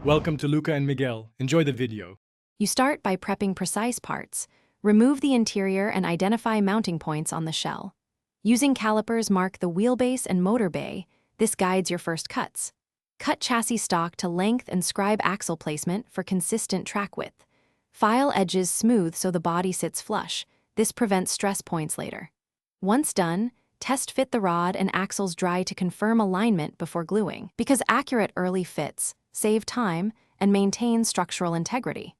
Welcome to Luca and Miguel. Enjoy the video. You start by prepping precise parts. Remove the interior and identify mounting points on the shell. Using calipers, mark the wheelbase and motor bay. This guides your first cuts. Cut chassis stock to length and scribe axle placement for consistent track width. File edges smooth so the body sits flush. This prevents stress points later. Once done, test fit the rod and axles dry to confirm alignment before gluing, because accurate early fits save time and maintain structural integrity.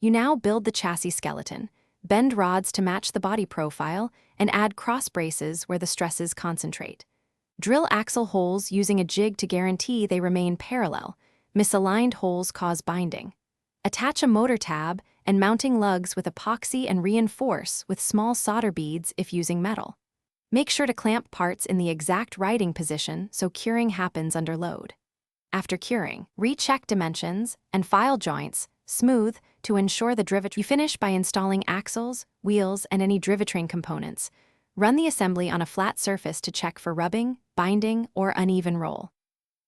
You now build the chassis skeleton, bend rods to match the body profile, and add cross braces where the stresses concentrate. Drill axle holes using a jig to guarantee they remain parallel. Misaligned holes cause binding. Attach a motor tab and mounting lugs with epoxy and reinforce with small solder beads if using metal. Make sure to clamp parts in the exact riding position so curing happens under load. After curing, recheck dimensions and file joints, smooth, to ensure the drivetrain. You finish by installing axles, wheels, and any drivetrain components. Run the assembly on a flat surface to check for rubbing, binding, or uneven roll.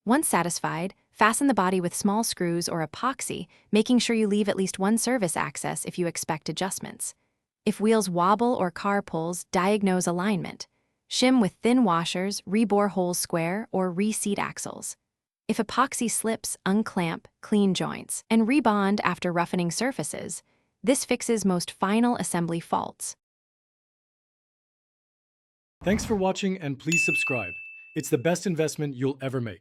Once satisfied, fasten the body with small screws or epoxy, making sure you leave at least one service access if you expect adjustments. If wheels wobble or car pulls, diagnose alignment. Shim with thin washers, rebore holes square, or reseat axles. If epoxy slips, unclamp, clean joints, and rebond after roughening surfaces. This fixes most final assembly faults. Thanks for watching and please subscribe. It's the best investment you'll ever make.